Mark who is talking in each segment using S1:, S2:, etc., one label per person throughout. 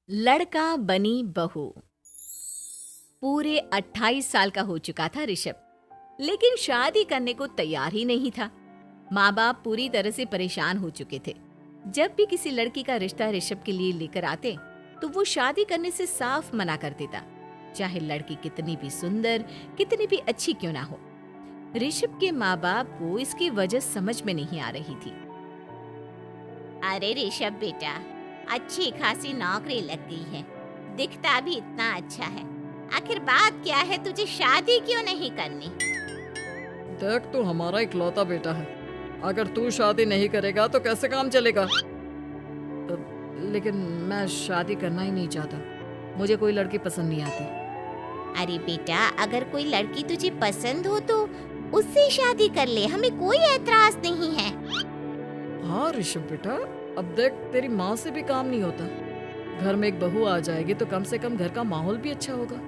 S1: लड़का बनी बहू। पूरे 28 साल का हो चुका था ऋषभ, लेकिन शादी करने को तैयार ही नहीं था। माँ बाप पूरी तरह से परेशान हो चुके थे। जब भी किसी लड़की का रिश्ता ऋषभ के लिए लेकर आते तो वो शादी करने से साफ मना कर देता, चाहे लड़की कितनी भी सुंदर, कितनी भी अच्छी क्यों ना हो। ऋषभ के माँ बाप को इसकी वजह समझ में नहीं आ रही थी।
S2: अरे ऋषभ बेटा, अच्छी खासी नौकरी लग गई है, दिखता भी इतना अच्छा है, आखिर बात क्या है, तुझे शादी क्यों नहीं करनी?
S3: देख, तू हमारा इकलौता बेटा है। अगर तू शादी नहीं करेगा तो कैसे काम चलेगा? लेकिन मैं शादी करना ही नहीं चाहता। मुझे कोई लड़की पसंद नहीं आती।
S2: अरे बेटा, अगर कोई लड़की तुझे पसंद हो तो उससे शादी कर ले, हमें कोई ऐतराज नहीं है।
S3: हाँ ऋषभ बेटा, अब देख, तेरी माँ से भी काम नहीं होता। घर में एक बहू आ जाएगी तो कम से कम घर का माहौल भी अच्छा होगा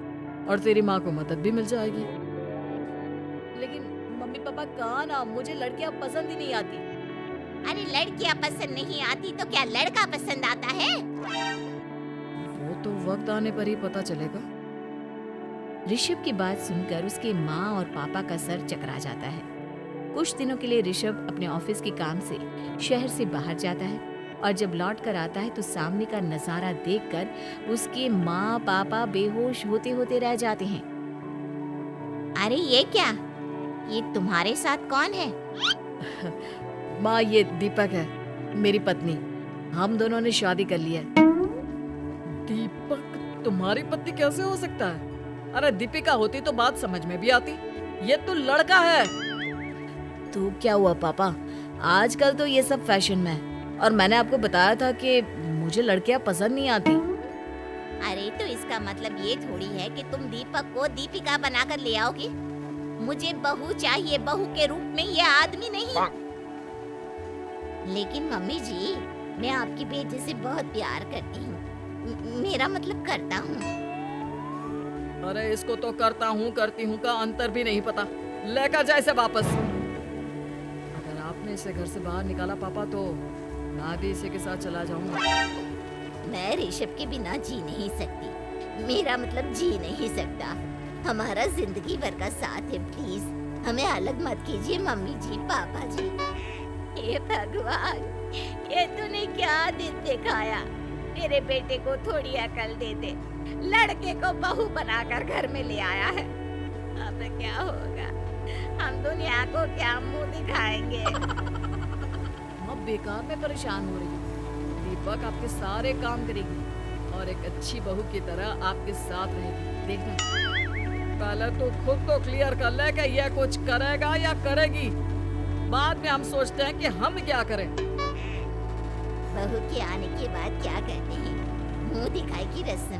S3: और तेरी माँ को मदद भी मिल जाएगी।
S1: लेकिन मम्मी पापा कहा ना, मुझे लड़कियां पसंद ही नहीं आती।
S2: अरे लड़कियां पसंद नहीं आती तो क्या लड़का पसंद आता है?
S3: वो तो वक्त आने पर ही पता चलेगा।
S1: ऋषभ की बात सुनकर उसके माँ और पापा का सर चकरा जाता है। कुछ दिनों के लिए ऋषभ अपने ऑफिस के काम से शहर से बाहर जाता है और जब लौट कर आता है तो सामने का नजारा देखकर उसके माँ पापा बेहोश होते होते रह जाते हैं।
S2: अरे ये क्या, ये तुम्हारे साथ कौन है?
S3: माँ, ये दीपक है, मेरी पत्नी। हम दोनों ने शादी कर ली है। दीपक तुम्हारी पत्नी कैसे हो सकता है? अरे दीपिका होती तो बात समझ में भी आती। ये तो लड़का है।
S1: तो क्या हुआ पापा, आजकल तो ये सब फैशन में है और मैंने आपको बताया था कि मुझे लड़कियां पसंद नहीं आती।
S2: अरे तो इसका मतलब ये थोड़ी है कि तुम दीपक को दीपिका बनाकर ले आओगे। मुझे बहू चाहिए, बहू के रूप में, ये आदमी नहीं। लेकिन मम्मी जी, मैं आपकी बेटे से बहुत प्यार करती हूँ, मेरा मतलब करता हूँ।
S3: अरे इसको तो करता हूँ करती हूँ का अंतर भी नहीं पता। लेकर जाए इसे वापस। अगर आपने इसे घर से बाहर निकाला पापा तो मैं भी इसी के साथ चला जाऊंगा।
S2: मैं ऋषभ के बिना जी नहीं सकती, मेरा मतलब जी नहीं सकता। हमारा जिंदगी भर का साथ है, प्लीज हमें अलग मत कीजिए मम्मी जी, पापा जी। हे भगवान, ये तूने क्या दिन दिखाया? मेरे बेटे को थोड़ी अकल दे दे, लड़के को बहू बनाकर घर में ले आया है। अब क्या होगा, हम दुनिया को क्या मुंह दिखाएंगे?
S3: आप बेकार में परेशान हो रही है। दीपक आपके सारे काम करेगी और एक अच्छी बहू की तरह आपके साथ रहेगी, देखना। पहले तो खुद तो क्लियर कर ले कि यह कुछ करेगा या करेगी, बाद में हम सोचते हैं कि हम क्या करें।
S2: बहू के आने के बाद क्या करते हैं, मुंह दिखाई की रस्म,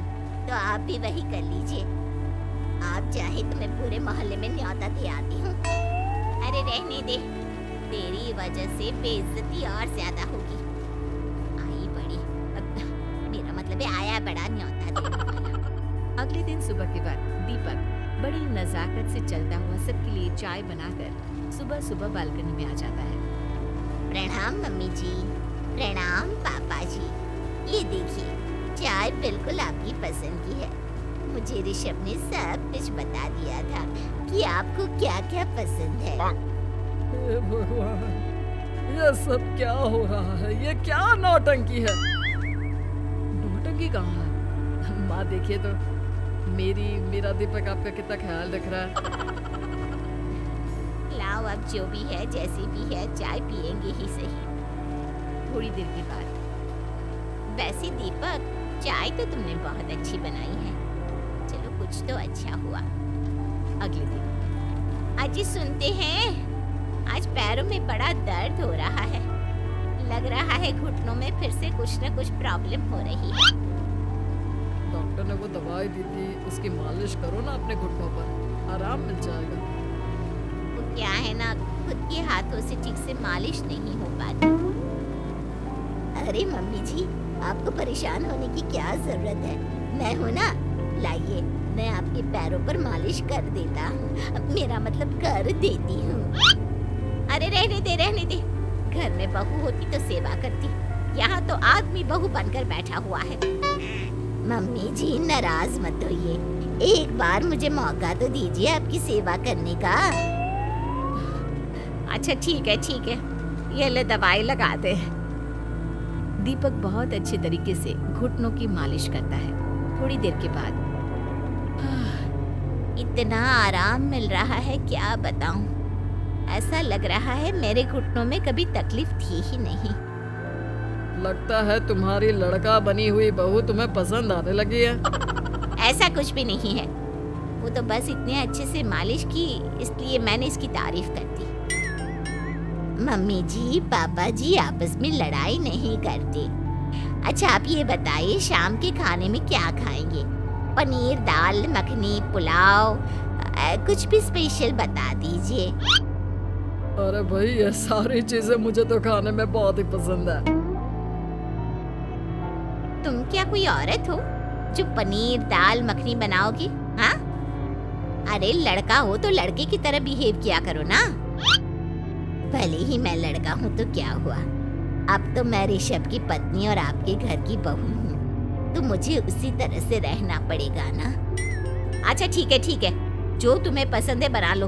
S2: तो आप भी वही कर लीजिए। आप चाहे तो मैं पूरे मोहल्ले में न्योता दे आती हूँ। अरे रहने दे, तेरी वजह से बेइज्जती और ज्यादा होगी। आई बड़ी, मेरा मतलब है आया बड़ा न्योता देने वाला।
S1: अगले दिन सुबह के बाद दीपक बड़ी नजाकत से चलता हुआ सबके लिए चाय बनाकर सुबह सुबह बालकनी में आ जाता है।
S2: प्रणाम मम्मी जी, प्रणाम पापा जी। ये देखिए, चाय बिल्कुल आपकी पसंद की है। मुझे ऋषभ ने सब कुछ बता दिया था कि आपको क्या क्या पसंद है।
S3: हे भगवान, ये सब क्या हो रहा है? ये क्या नौटंकी है? नौटंकी कहाँ है? माँ देखिए तो, मेरा दीपक आपका कितना ख्याल रख रहा है।
S2: लाओ, अब जो भी है, जैसी भी है, चाय पियेंगे ही सही।
S1: थोड़ी देर के बाद,
S2: वैसे दीपक, चाय तो तुमने बहुत अच्छी बनाई है, चलो कुछ तो अच्छा हुआ।
S1: अगले दिन
S2: अजी सुनते हैं, आज पैरों में बड़ा दर्द हो रहा है। लग रहा है घुटनों में फिर से कुछ न कुछ प्रॉब्लम हो रही है।
S3: डॉक्टर ने वो दवाई दी थी, उसकी मालिश करो ना अपने घुटनों पर, आराम मिल जाएगा।
S2: वो क्या है ना, खुद के हाथों से ठीक से मालिश नहीं हो पाती। अरे मम्मी जी, आपको परेशान होने की क्या जरूरत है, मैं हूँ ना, लाइए मैं आपके पैरों पर मालिश कर देता हूँ, मेरा मतलब कर देती हूँ। अरे रहने दे, रहने दे, घर में बहू होती तो सेवा करती, यहाँ तो आदमी बहू बनकर बैठा हुआ है। मम्मी जी नाराज मत होइए, एक बार मुझे मौका तो दीजिए आपकी सेवा करने का।
S1: अच्छा ठीक है, ये ले दवाई लगा दे। दीपक बहुत अच्छे तरीके से घुटनों की मालिश करता है। थोड़ी देर के बाद
S2: इतना आराम मिल रहा है क्या बताऊं, ऐसा लग रहा है मेरे घुटनों में कभी तकलीफ थी ही नहीं।
S3: लगता है तुम्हारी लड़का बनी हुई बहू तुम्हें पसंद आने लगी है।
S2: ऐसा कुछ भी नहीं है, वो तो बस इतने अच्छे से मालिश की इसलिए मैंने इसकी तारीफ कर दी। मम्मी जी पापा जी आपस में लड़ाई नहीं करते। अच्छा आप ये बताइए शाम के खाने में क्या खाएंगे? पनीर दाल मखनी पुलाव कुछ भी स्पेशल बता दीजिए।
S3: अरे भाई ये सारी चीजें मुझे तो खाने में बहुत ही पसंद है।
S2: तुम क्या कोई औरत हो जो पनीर दाल मखनी बनाओगी? हाँ, अरे लड़का हो तो लड़के की तरह बिहेव किया करो ना। भले ही मैं लड़का हूँ तो क्या हुआ, अब तो मैं ऋषभ की पत्नी और आपके घर की बहू हूँ, तो मुझे उसी तरह से रहना पड़ेगा ना। अच्छा ठीक है, जो तुम्हें पसंद है बना लो।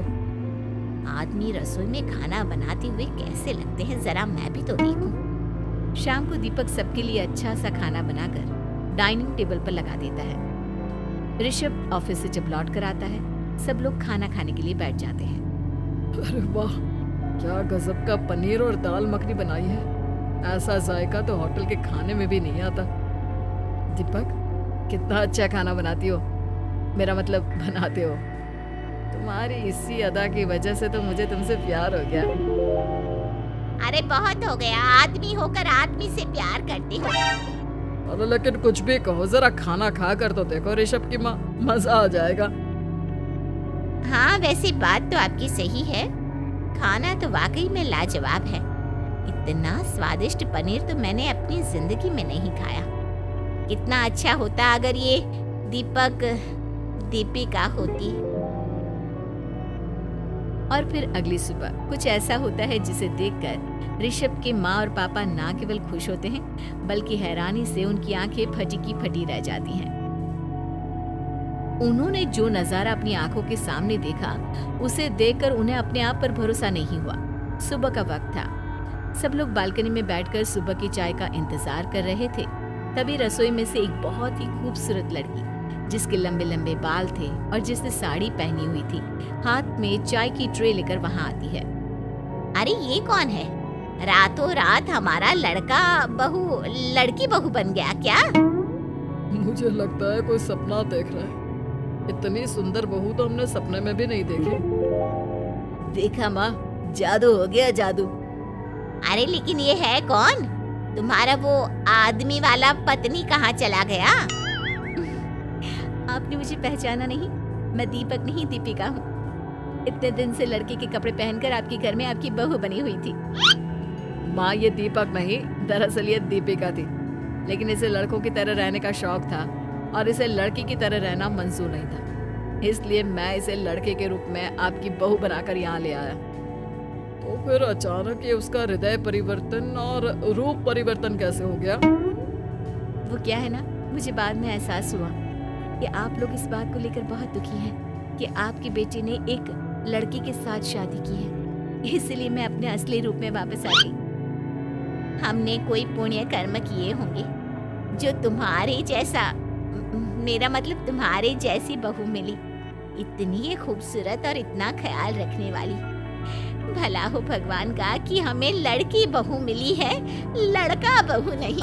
S2: आदमी रसोई में खाना बनाते हुए कैसे लगते हैं जरा मैं भी तो देखूं।
S1: शाम को दीपक सबके लिए अच्छा सा खाना बनाकर डाइनिंग टेबल पर लगा देता है। ऋषभ ऑफिस से जब लौट कर आता है, सब लोग खाना खाने के लिए बैठ जाते हैं।
S3: अरे वाह, क्या गजब का पनीर और दाल मखनी बनाई है। ऐसा जायका तो होटल के खाने में भी नहीं आता। दीपक कितना अच्छा खाना बनाती हो, मेरा मतलब बनाते हो। तुम्हारी इसी अदा की वजह से तो मुझे तुमसे प्यार हो गया।
S2: अरे बहुत हो गया, आदमी होकर आदमी से प्यार करते हो।
S3: अरे लेकिन कुछ भी कहो, जरा खाना खा कर तो देखो ऋषभ की माँ, मजा आ जाएगा।
S2: हाँ वैसे बात तो आपकी सही है, खाना तो वाकई में लाजवाब है। इतना स्वादिष्ट पनीर तो मैंने अपनी जिंदगी में नहीं खाया। कितना अच्छा होता अगर ये दीपक दीपिका होती।
S1: और फिर अगली सुबह कुछ ऐसा होता है जिसे देखकर ऋषभ के माँ और पापा ना केवल खुश होते हैं बल्कि हैरानी से उनकी आंखें फटी की फटी रह जाती हैं। उन्होंने जो नजारा अपनी आंखों के सामने देखा उसे देखकर उन्हें अपने आप पर भरोसा नहीं हुआ। सुबह का वक्त था, सब लोग बालकनी में बैठकर सुबह की चाय का इंतजार कर रहे थे। तभी रसोई में से एक बहुत ही खूबसूरत लड़की जिसके लंबे लंबे बाल थे और जिसने साड़ी पहनी हुई थी, हाथ में चाय की ट्रे लेकर वहां आती है।
S2: अरे ये कौन है? रातों रात हमारा लड़का बहू लड़की बहू बन गया क्या?
S3: मुझे लगता है कोई सपना देख रहा है। इतनी सुंदर बहू तो हमने सपने में भी नहीं देखी।
S1: देखा माँ, जादू हो गया जादू।
S2: अरे लेकिन ये है कौन? तुम्हारा वो आदमी वाला पत्नी कहाँ चला गया?
S1: आपने मुझे पहचाना नहीं? मैं दीपक नहीं दीपिका हूँ। इतने दिन से लड़के के कपड़े पहनकर आपके घर में आपकी बहू बनी हुई थी।
S3: माँ ये दीपक नहीं, दरअसल ये दीपिका थी, लेकिन इसे लड़कों की तरह रहने का शौक था और इसे लड़की की तरह रहना मंजूर नहीं था, इसलिए मैं इसे लड़के के रूप में आपकी बहू बनाकर यहाँ ले आया। तो फिर अचानक ये उसका हृदय परिवर्तन और रूप परिवर्तन कैसे हो गया?
S1: वो क्या है ना, मुझे बाद में एहसास हुआ कि आप लोग इस बात को लेकर बहुत दुखी हैं कि आपकी बेटी ने एक लड़के के साथ शादी की है, इसलिए मैं अपने असली रूप में वापस आ गई।
S2: हमने कोई पुण्य कर्म किए होंगे जो तुम्हारे जैसा, मेरा मतलब तुम्हारे जैसी बहू मिली, इतनी खूबसूरत और इतना ख्याल रखने वाली। भला हो भगवान का कि हमें लड़की बहू मिली है, लड़का बहू नहीं।